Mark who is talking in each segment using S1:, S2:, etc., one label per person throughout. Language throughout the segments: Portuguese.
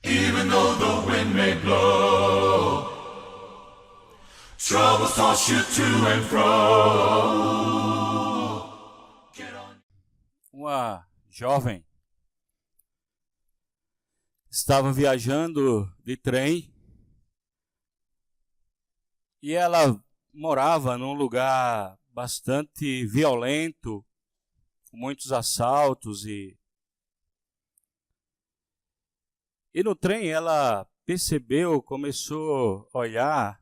S1: Even though the wind may blow, troubles toss you to and fro.
S2: Uma jovem estava viajando de trem e ela morava num lugar bastante violento, com muitos assaltos e no trem ela percebeu, começou a olhar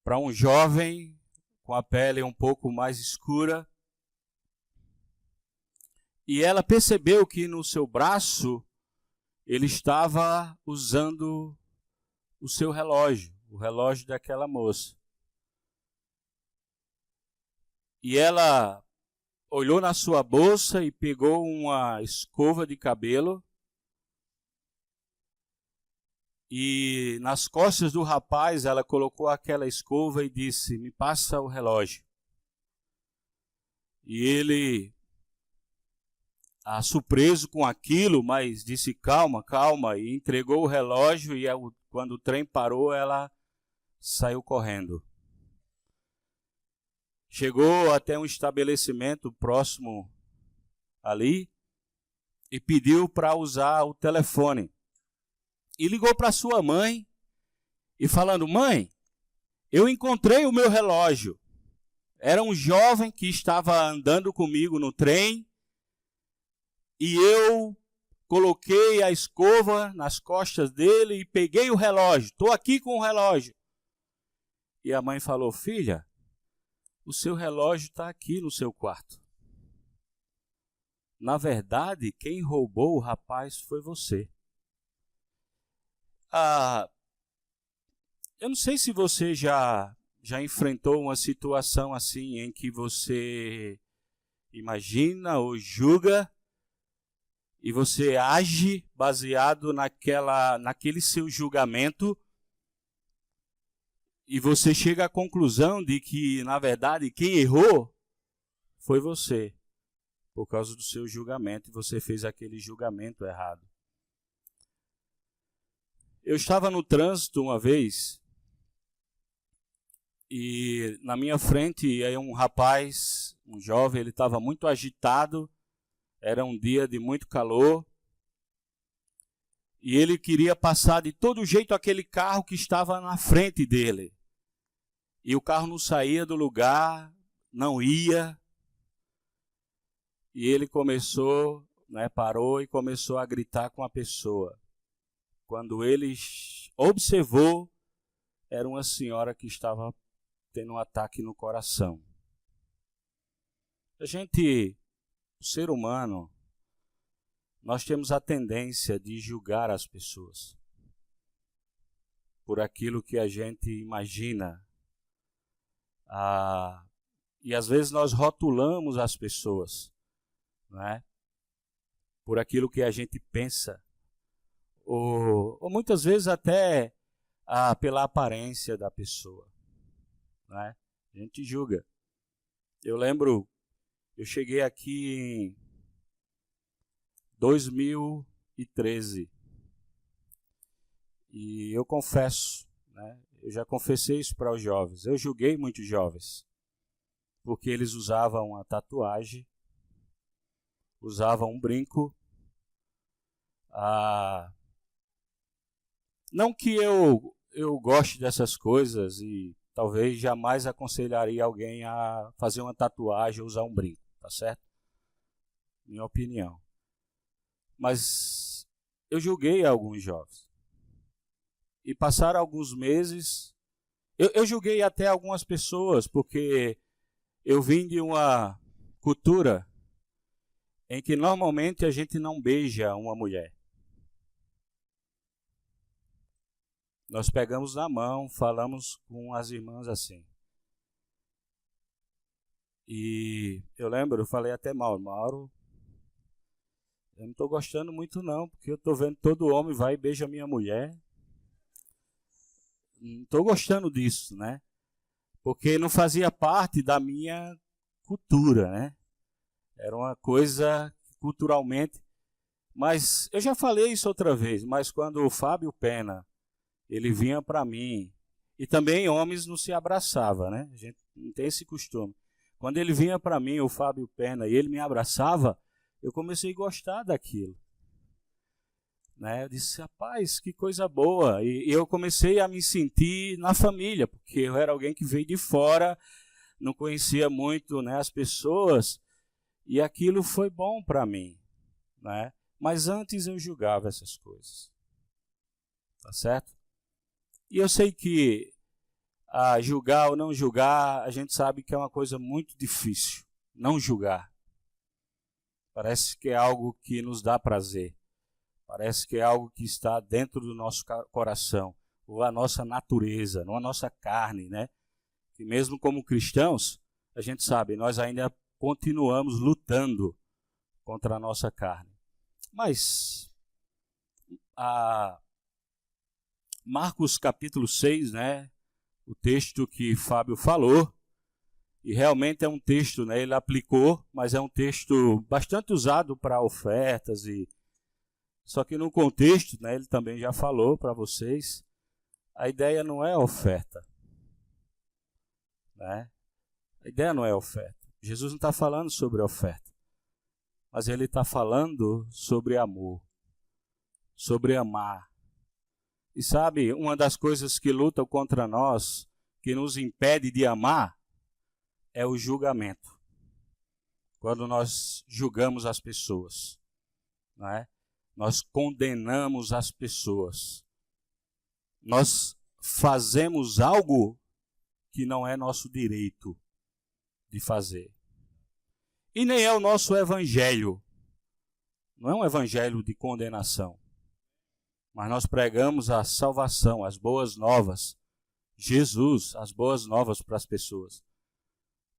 S2: para um jovem com a pele um pouco mais escura e ela percebeu que no seu braço ele estava usando o seu relógio, o relógio daquela moça. E ela olhou na sua bolsa e pegou uma escova de cabelo e nas costas do rapaz ela colocou aquela escova e disse: "Me passa o relógio." E ele, surpreso com aquilo, mas disse: "Calma, calma", e entregou o relógio e quando o trem parou ela saiu correndo. Chegou até um estabelecimento próximo ali e pediu para usar o telefone. E ligou para sua mãe e falando: "Mãe, eu encontrei o meu relógio. Era um jovem que estava andando comigo no trem e eu coloquei a escova nas costas dele e peguei o relógio. Estou aqui com o relógio." E a mãe falou: "Filha, o seu relógio está aqui no seu quarto. Na verdade, quem roubou o rapaz foi você." Eu não sei se você já enfrentou uma situação assim em que você imagina ou julga e você age baseado naquele seu julgamento e você chega à conclusão de que, na verdade, quem errou foi você, por causa do seu julgamento, e você fez aquele julgamento errado. Eu estava no trânsito uma vez e na minha frente aí um rapaz, um jovem, ele estava muito agitado, era um dia de muito calor e ele queria passar de todo jeito aquele carro que estava na frente dele. E o carro não saía do lugar, não ia. E ele começou, parou e começou a gritar com a pessoa. Quando ele observou, era uma senhora que estava tendo um ataque no coração. O ser humano, nós temos a tendência de julgar as pessoas por aquilo que a gente imagina. E às vezes nós rotulamos as pessoas, por aquilo que a gente pensa. Ou muitas vezes até pela aparência da pessoa. A gente julga. Eu lembro, eu cheguei aqui em 2013 e eu confesso, eu já confessei isso para os jovens, eu julguei muitos jovens, porque eles usavam uma tatuagem, usavam um brinco. Não que eu goste dessas coisas e talvez jamais aconselharia alguém a fazer uma tatuagem ou usar um brinco, tá certo? Minha opinião. Mas eu julguei alguns jovens. E passaram alguns meses, eu julguei até algumas pessoas, porque eu vim de uma cultura em que normalmente a gente não beija uma mulher. Nós pegamos na mão, falamos com as irmãs assim. E eu lembro, eu falei até Mauro, eu não estou gostando muito não, porque eu estou vendo todo homem vai e beija a minha mulher. Não estou gostando disso, porque não fazia parte da minha cultura, Era uma coisa culturalmente Mas eu já falei isso outra vez, mas quando o Fábio Pena, ele vinha para mim, e também homens não se abraçavam, né? A gente não tem esse costume. Quando ele vinha para mim, o Fábio Pena, e ele me abraçava, eu comecei a gostar daquilo. Né? Eu disse, rapaz, que coisa boa. E eu comecei a me sentir na família, porque eu era alguém que veio de fora, não conhecia muito, né, as pessoas, e aquilo foi bom para mim. Né? Mas antes eu julgava essas coisas. Tá certo? E eu sei que julgar ou não julgar, a gente sabe que é uma coisa muito difícil. Não julgar. Parece que é algo que nos dá prazer. Parece que é algo que está dentro do nosso coração, ou a nossa natureza, não a nossa carne, né? Que mesmo como cristãos, a gente sabe, nós ainda continuamos lutando contra a nossa carne. Mas, Marcos capítulo 6, né? O texto que Fábio falou, e realmente é um texto, né? Ele aplicou, mas é um texto bastante usado para ofertas e só que no contexto, né, ele também já falou para vocês, a ideia não é oferta. Né? A ideia não é oferta. Jesus não está falando sobre oferta, mas ele está falando sobre amor, sobre amar. E sabe, uma das coisas que lutam contra nós, que nos impede de amar, é o julgamento. Quando nós julgamos as pessoas, não é? Nós condenamos as pessoas. Nós fazemos algo que não é nosso direito de fazer. E nem é o nosso evangelho. Não é um evangelho de condenação. Mas nós pregamos a salvação, as boas novas. Jesus, as boas novas para as pessoas.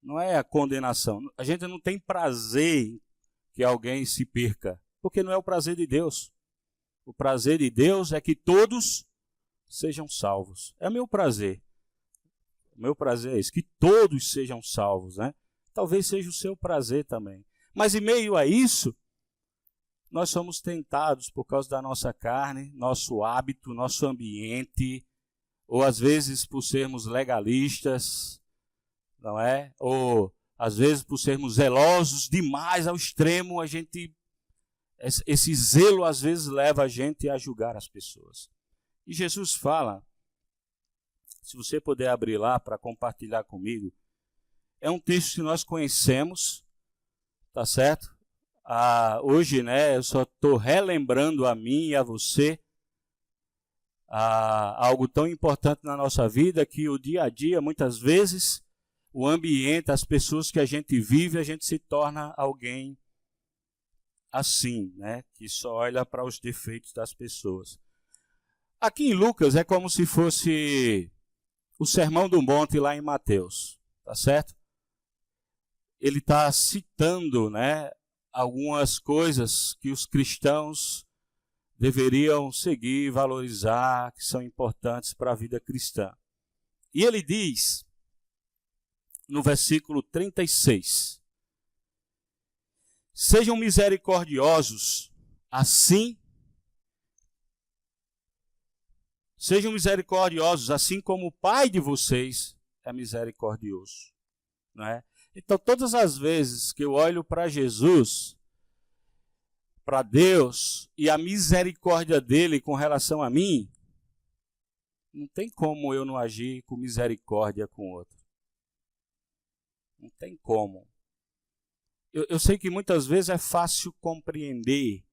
S2: Não é a condenação. A gente não tem prazer que alguém se perca. Porque não é o prazer de Deus. O prazer de Deus é que todos sejam salvos. É o meu prazer. O meu prazer é isso, que todos sejam salvos, né? Talvez seja o seu prazer também. Mas em meio a isso, nós somos tentados por causa da nossa carne, nosso hábito, nosso ambiente, ou às vezes por sermos legalistas, não é? Ou às vezes por sermos zelosos demais ao extremo, esse zelo às vezes leva a gente a julgar as pessoas. E Jesus fala, se você puder abrir lá para compartilhar comigo, é um texto que nós conhecemos, tá certo? Hoje, né, eu só estou relembrando a mim e a você algo tão importante na nossa vida, que o dia a dia, muitas vezes, o ambiente, as pessoas que a gente vive, a gente se torna alguém assim, né, que só olha para os defeitos das pessoas. Aqui em Lucas é como se fosse o Sermão do Monte lá em Mateus, tá certo? Ele está citando, né, algumas coisas que os cristãos deveriam seguir, valorizar, que são importantes para a vida cristã. E ele diz, no versículo 36, sejam misericordiosos, assim como o Pai de vocês é misericordioso. Não é? Então, todas as vezes que eu olho para Jesus, para Deus, e a misericórdia dele com relação a mim, não tem como eu não agir com misericórdia com o outro. Não tem como. Eu sei que muitas vezes é fácil compreender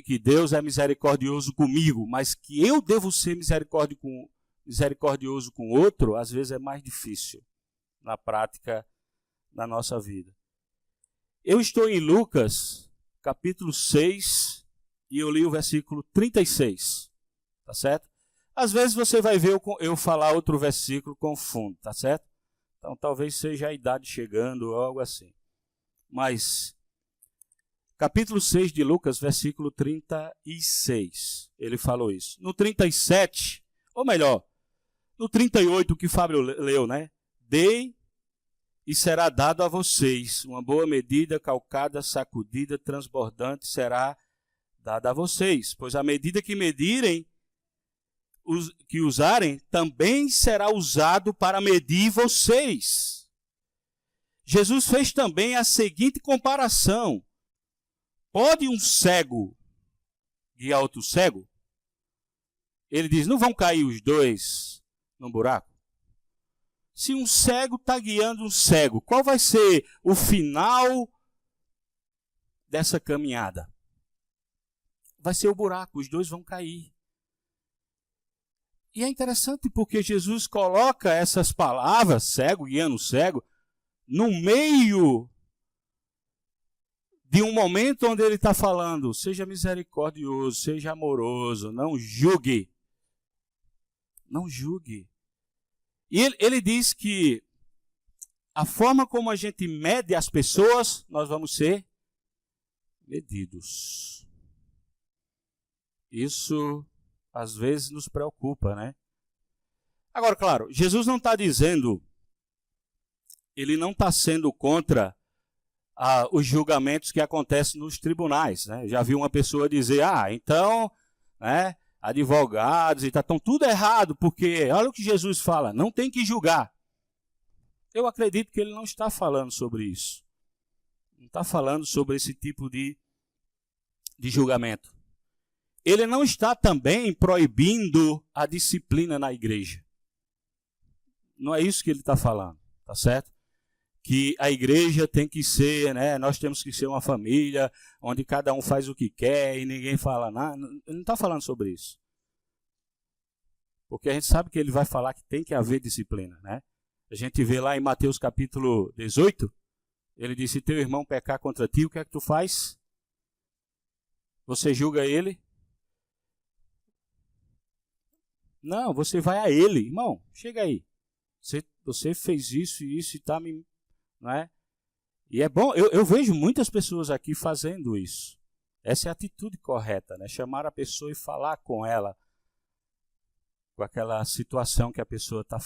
S2: que Deus é misericordioso comigo, mas que eu devo ser misericordioso com o outro, às vezes é mais difícil na prática da nossa vida. Eu estou em Lucas, capítulo 6, e eu li o versículo 36, tá certo? Às vezes você vai ver eu falar outro versículo com fundo, tá certo? Então talvez seja a idade chegando ou algo assim. Mas, capítulo 6 de Lucas, versículo 36, ele falou isso. No 37, ou melhor, no 38 que Fábio leu, né? Dei e será dado a vocês. Uma boa medida, calcada, sacudida, transbordante, será dada a vocês. Pois a medida que medirem, que usarem, também será usado para medir vocês. Jesus fez também a seguinte comparação. Pode um cego guiar outro cego? Ele diz, não vão cair os dois num buraco? Se um cego está guiando um cego, qual vai ser o final dessa caminhada? Vai ser o buraco, os dois vão cair. E é interessante porque Jesus coloca essas palavras, cego guiando cego, no meio de um momento onde ele está falando, seja misericordioso, seja amoroso, não julgue. Não julgue. E ele diz que a forma como a gente mede as pessoas, nós vamos ser medidos. Isso às vezes nos preocupa, né? Agora, claro, Jesus não está dizendo, ele não está sendo contra os julgamentos que acontecem nos tribunais, né? Já vi uma pessoa dizer, então, né, advogados e estão tudo errado, porque olha o que Jesus fala, não tem que julgar. Eu acredito que ele não está falando sobre isso. Não está falando sobre esse tipo de julgamento. Ele não está também proibindo a disciplina na igreja. Não é isso que ele está falando, tá certo? Que a igreja tem que ser, né? Nós temos que ser uma família onde cada um faz o que quer e ninguém fala nada. Ele não está falando sobre isso. Porque a gente sabe que ele vai falar que tem que haver disciplina, né? A gente vê lá em Mateus capítulo 18, ele disse, se teu irmão pecar contra ti, o que é que tu faz? Você julga ele? Não, você vai a ele. Irmão, chega aí. Você fez isso e isso e está me... Não é? E é bom, eu vejo muitas pessoas aqui fazendo isso. Essa é a atitude correta, né? Chamar a pessoa e falar com ela, com aquela situação que a pessoa está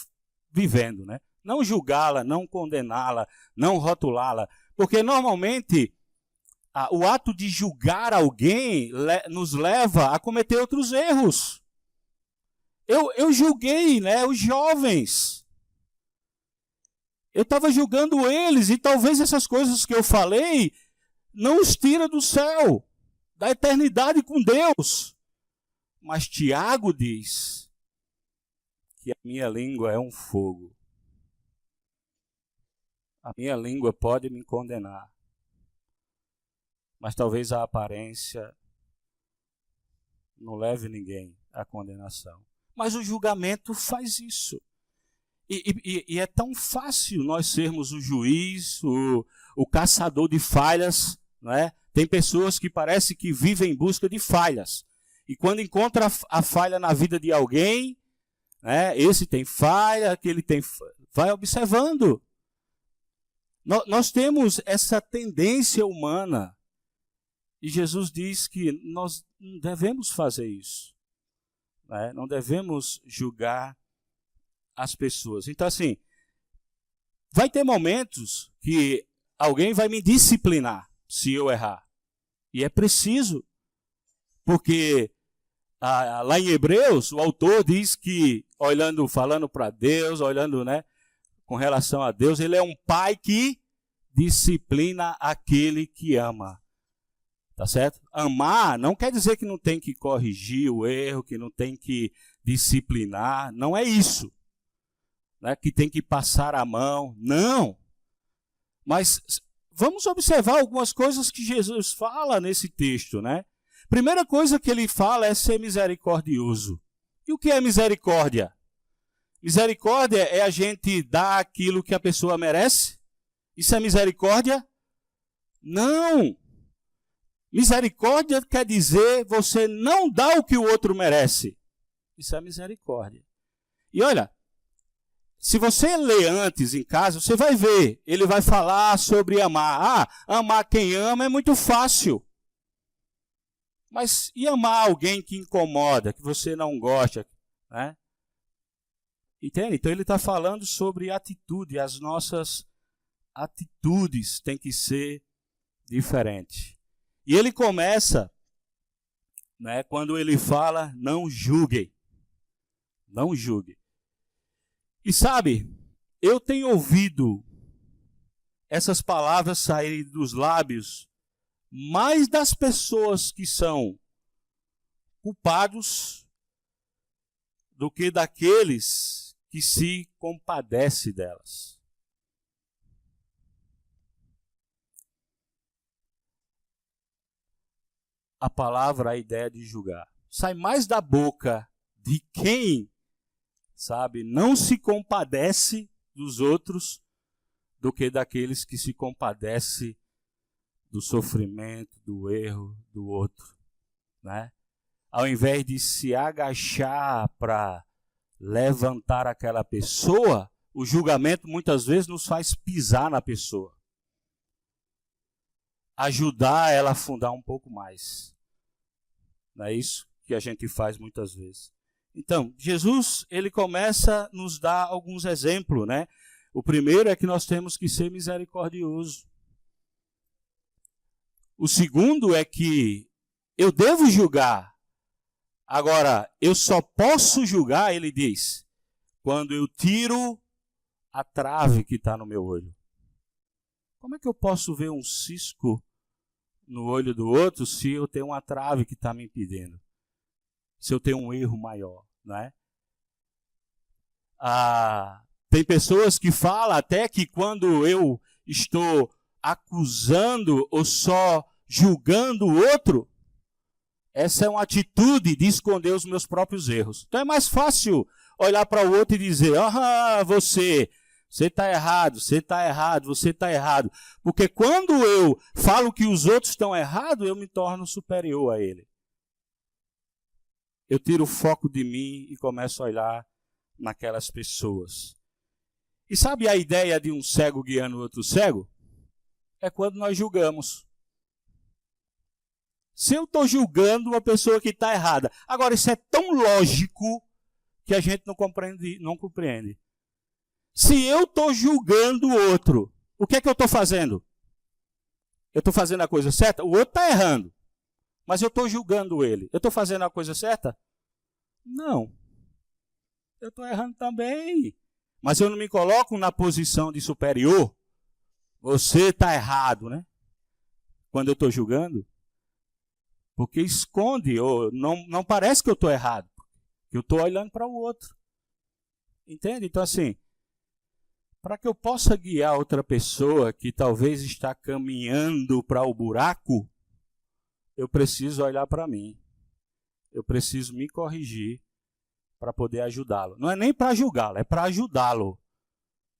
S2: vivendo, né? Não julgá-la, não condená-la, não rotulá-la, porque normalmente o ato de julgar alguém nos leva a cometer outros erros. Eu julguei, né, os jovens. Eu estava julgando eles e talvez essas coisas que eu falei não os tira do céu, da eternidade com Deus. Mas Tiago diz que a minha língua é um fogo. A minha língua pode me condenar. Mas talvez a aparência não leve ninguém à condenação. Mas o julgamento faz isso. E é tão fácil nós sermos o juiz, o caçador de falhas, não é? Tem pessoas que parece que vivem em busca de falhas. E quando encontra a falha na vida de alguém, né, esse tem falha, aquele tem... Vai observando. Nós temos essa tendência humana. E Jesus diz que nós não devemos fazer isso. Né? Não devemos julgar as pessoas. Então, assim, vai ter momentos que alguém vai me disciplinar se eu errar. E é preciso, porque lá em Hebreus, o autor diz que, falando para Deus, olhando, né, com relação a Deus, ele é um pai que disciplina aquele que ama. Tá certo? Amar não quer dizer que não tem que corrigir o erro, que não tem que disciplinar. Não é isso. Né, que tem que passar a mão. Não. Mas vamos observar algumas coisas que Jesus fala nesse texto, né? Primeira coisa que ele fala é ser misericordioso. E o que é misericórdia? Misericórdia é a gente dar aquilo que a pessoa merece? Isso é misericórdia? Não. Misericórdia quer dizer você não dá o que o outro merece. Isso é misericórdia. E olha, se você ler antes em casa, você vai ver, ele vai falar sobre amar. Amar quem ama é muito fácil. Mas e amar alguém que incomoda, que você não gosta? Né? Entende? Então ele está falando sobre atitude, as nossas atitudes têm que ser diferentes. E ele começa, né, quando ele fala, não julguem. Não julguem. E sabe, eu tenho ouvido essas palavras saírem dos lábios mais das pessoas que são culpados do que daqueles que se compadecem delas. A palavra, a ideia de julgar, sai mais da boca de quem, sabe, não se compadece dos outros do que daqueles que se compadecem do sofrimento, do erro do outro, né? Ao invés de se agachar para levantar aquela pessoa, o julgamento muitas vezes nos faz pisar na pessoa. Ajudar ela a afundar um pouco mais. Não é isso que a gente faz muitas vezes. Então, Jesus, ele começa a nos dar alguns exemplos, né? O primeiro é que nós temos que ser misericordiosos. O segundo é que eu devo julgar. Agora, eu só posso julgar, ele diz, quando eu tiro a trave que está no meu olho. Como é que eu posso ver um cisco no olho do outro se eu tenho uma trave que está me impedindo? Se eu tenho um erro maior, não é? Tem pessoas que falam até que quando eu estou acusando ou só julgando o outro, essa é uma atitude de esconder os meus próprios erros. Então é mais fácil olhar para o outro e dizer, você está errado, você está errado, você está errado. Porque quando eu falo que os outros estão errados, eu me torno superior a ele. Eu tiro o foco de mim e começo a olhar naquelas pessoas. E sabe a ideia de um cego guiando o outro cego? É quando nós julgamos. Se eu estou julgando uma pessoa que está errada. Agora, isso é tão lógico que a gente não compreende. Se eu estou julgando o outro, o que é que eu estou fazendo? Eu estou fazendo a coisa certa? O outro está errando. Mas eu estou julgando ele. Eu estou fazendo a coisa certa? Não. Eu estou errando também. Mas eu não me coloco na posição de superior. Você está errado, né? Quando eu estou julgando. Porque esconde, ou não parece que eu estou errado. Eu estou olhando para o outro. Entende? Então assim, para que eu possa guiar outra pessoa que talvez está caminhando para o buraco, eu preciso olhar para mim. Eu preciso me corrigir para poder ajudá-lo. Não é nem para julgá-lo, é para ajudá-lo.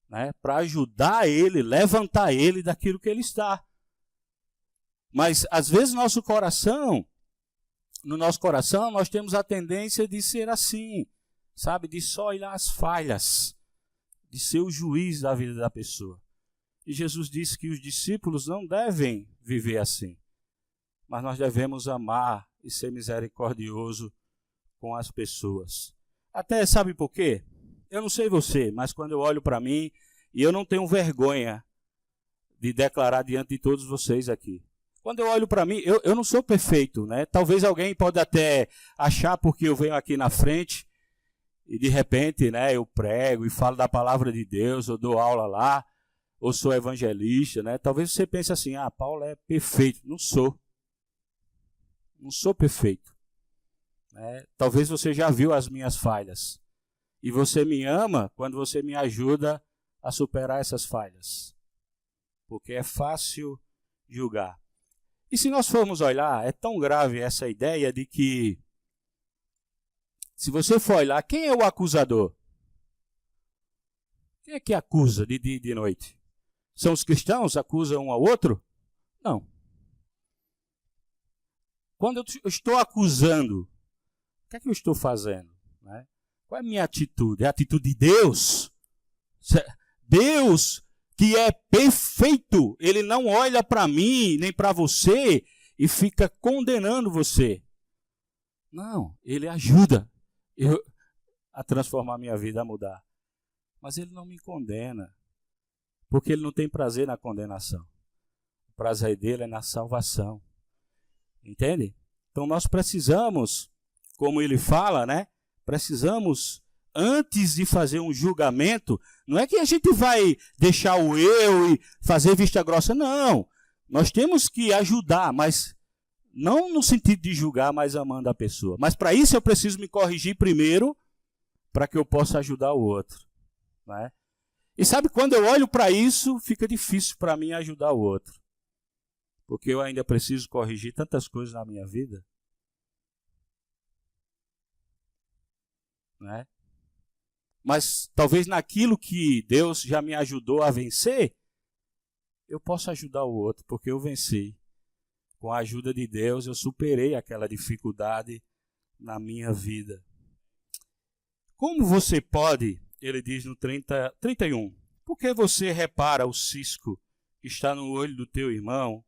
S2: Né? Para ajudar ele, levantar ele daquilo que ele está. Mas às vezes no nosso coração, nós temos a tendência de ser assim, sabe? De só olhar as falhas, de ser o juiz da vida da pessoa. E Jesus disse que os discípulos não devem viver assim. Mas nós devemos amar e ser misericordioso com as pessoas. Até sabe por quê? Eu não sei você, mas quando eu olho para mim, e eu não tenho vergonha de declarar diante de todos vocês aqui. Quando eu olho para mim, eu não sou perfeito, né? Talvez alguém pode até achar porque eu venho aqui na frente e de repente, né, eu prego e falo da palavra de Deus, eu dou aula lá, ou sou evangelista, né? Talvez você pense assim, Paulo é perfeito. Não sou. Não sou perfeito. Né? Talvez você já viu as minhas falhas. E você me ama quando você me ajuda a superar essas falhas. Porque é fácil julgar. E se nós formos olhar, é tão grave essa ideia de que, se você for olhar, quem é o acusador? Quem é que acusa de dia e de noite? São os cristãos que acusam um ao outro? Não. Quando eu estou acusando, o que é que eu estou fazendo? Né? Qual é a minha atitude? É a atitude de Deus? Deus, que é perfeito, ele não olha para mim, nem para você, e fica condenando você. Não, ele ajuda a transformar a minha vida, a mudar. Mas ele não me condena. Porque ele não tem prazer na condenação. O prazer dele é na salvação. Entende? Então nós precisamos, como ele fala, né? Precisamos, antes de fazer um julgamento, não é que a gente vai deixar o eu e fazer vista grossa, não. Nós temos que ajudar, mas não no sentido de julgar, mas amando a pessoa. Mas para isso eu preciso me corrigir primeiro, para que eu possa ajudar o outro. Né? E sabe, quando eu olho para isso, fica difícil para mim ajudar o outro. Porque eu ainda preciso corrigir tantas coisas na minha vida. Né? Mas talvez naquilo que Deus já me ajudou a vencer, eu possa ajudar o outro, porque eu venci. Com a ajuda de Deus, eu superei aquela dificuldade na minha vida. Como você pode, ele diz no 31, por que você repara o cisco que está no olho do teu irmão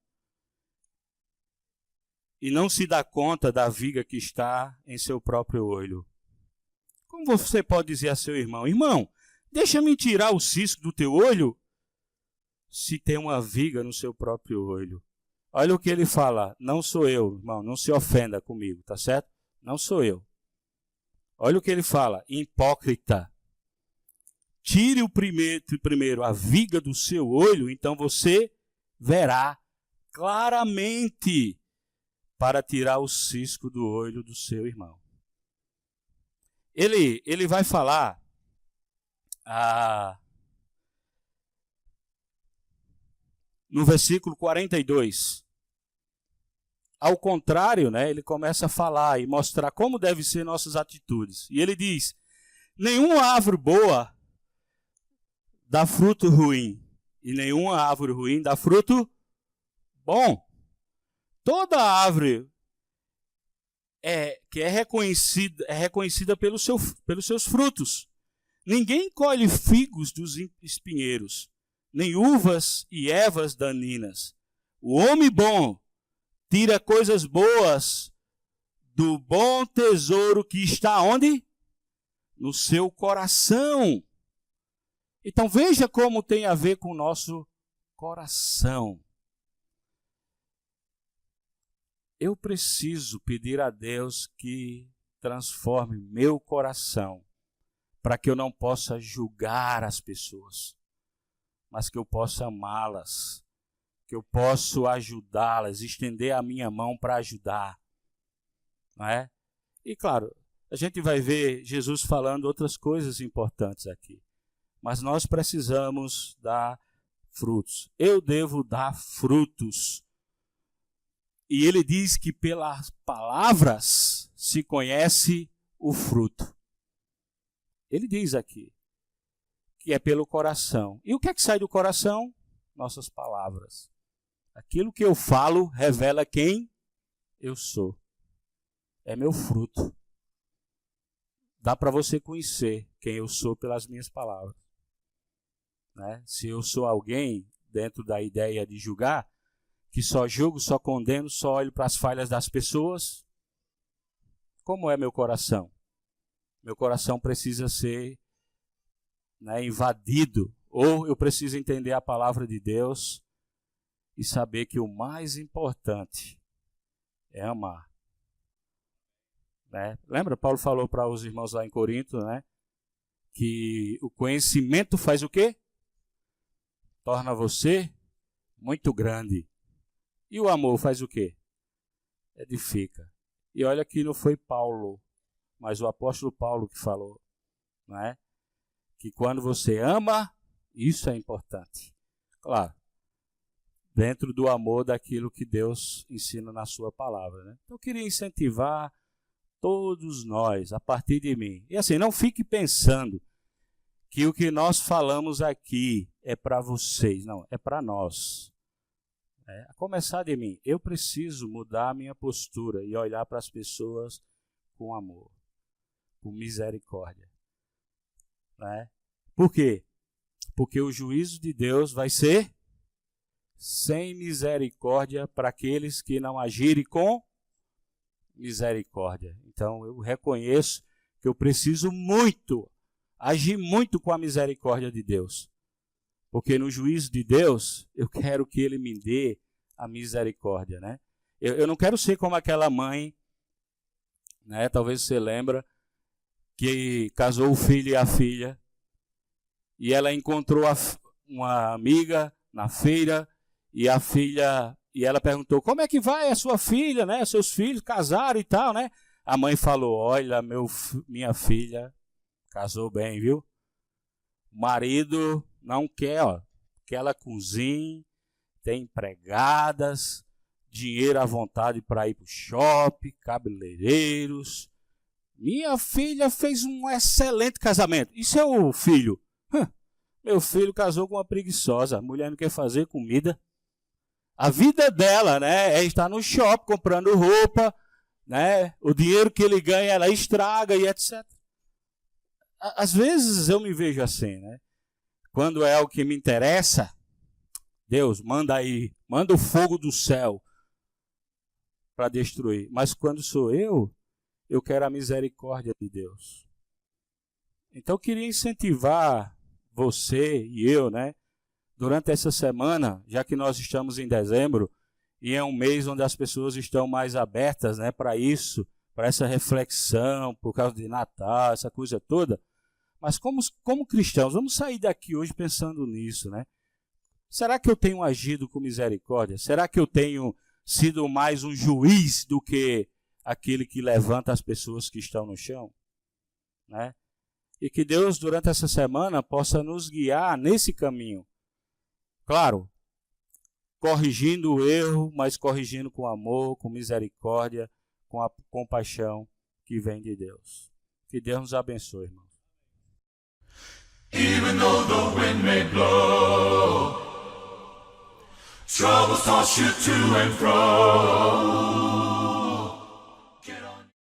S2: e não se dá conta da viga que está em seu próprio olho? Como você pode dizer a seu irmão, irmão, deixa-me tirar o cisco do teu olho, se tem uma viga no seu próprio olho? Olha o que ele fala, não sou eu, irmão, não se ofenda comigo, tá certo? Não sou eu. Olha o que ele fala, hipócrita. Tire primeiro a viga do seu olho, então você verá claramente para tirar o cisco do olho do seu irmão. Ele vai falar no versículo 42. Ao contrário, né, ele começa a falar e mostrar como devem ser nossas atitudes. E ele diz, nenhuma árvore boa dá fruto ruim, e nenhuma árvore ruim dá fruto bom. Toda árvore que é reconhecida pelos seus frutos. Ninguém colhe figos dos espinheiros, nem uvas e ervas daninhas. O homem bom tira coisas boas do bom tesouro que está onde? No seu coração. Então veja como tem a ver com o nosso coração. Eu preciso pedir a Deus que transforme meu coração, para que eu não possa julgar as pessoas, mas que eu possa amá-las, que eu possa ajudá-las, estender a minha mão para ajudar. Não é? E claro, a gente vai ver Jesus falando outras coisas importantes aqui, mas nós precisamos dar frutos. Eu devo dar frutos. E ele diz que pelas palavras se conhece o fruto. Ele diz aqui que é pelo coração. E o que é que sai do coração? Nossas palavras. Aquilo que eu falo revela quem eu sou. É meu fruto. Dá para você conhecer quem eu sou pelas minhas palavras. Né? Se eu sou alguém, dentro da ideia de julgar, que só julgo, só condeno, só olho para as falhas das pessoas, como é meu coração? Meu coração precisa ser invadido, ou eu preciso entender a palavra de Deus e saber que o mais importante é amar. Né? Lembra, Paulo falou para os irmãos lá em Corinto, né, que o conhecimento faz o quê? Torna você muito grande. E o amor faz o quê? Edifica. E olha que não foi Paulo, mas o apóstolo Paulo que falou, não é? Que quando você ama, isso é importante. Claro, dentro do amor daquilo que Deus ensina na sua palavra. Né? Então eu queria incentivar todos nós, a partir de mim. E assim, não fique pensando que o que nós falamos aqui é para vocês. Não, é para nós. A começar de mim, eu preciso mudar a minha postura e olhar para as pessoas com amor, com misericórdia. Né? Por quê? Porque o juízo de Deus vai ser sem misericórdia para aqueles que não agirem com misericórdia. Então eu reconheço que eu preciso muito, agir muito com a misericórdia de Deus. Porque no juízo de Deus, eu quero que Ele me dê a misericórdia, né? Eu não quero ser como aquela mãe, né? Talvez você lembra, que casou o filho e a filha, e ela encontrou uma amiga na feira, e a filha, e ela perguntou, como é que vai a sua filha, né? Seus filhos casaram e tal, né? A mãe falou, olha, minha filha casou bem, viu? O marido não quer, ó, que ela cozinhe, tem empregadas, dinheiro à vontade para ir para o shopping, cabeleireiros. Minha filha fez um excelente casamento. E seu filho? Meu filho casou com uma preguiçosa. A mulher não quer fazer comida. A vida dela, né, é estar no shopping comprando roupa, né? O dinheiro que ele ganha ela estraga e etc. Às vezes eu me vejo assim, né? Quando é algo que me interessa, Deus, manda aí, manda o fogo do céu para destruir. Mas quando sou eu quero a misericórdia de Deus. Então eu queria incentivar você e eu, né? Durante essa semana, já que nós estamos em dezembro, e é um mês onde as pessoas estão mais abertas, né, para isso, para essa reflexão, por causa de Natal, essa coisa toda. Mas como cristãos, vamos sair daqui hoje pensando nisso, né? Será que eu tenho agido com misericórdia? Será que eu tenho sido mais um juiz do que aquele que levanta as pessoas que estão no chão? Né? E que Deus, durante essa semana, possa nos guiar nesse caminho. Claro, corrigindo o erro, mas corrigindo com amor, com misericórdia, com a compaixão que vem de Deus. Que Deus nos abençoe, irmão.
S1: Even though the wind may blow, troubles toss you to and fro.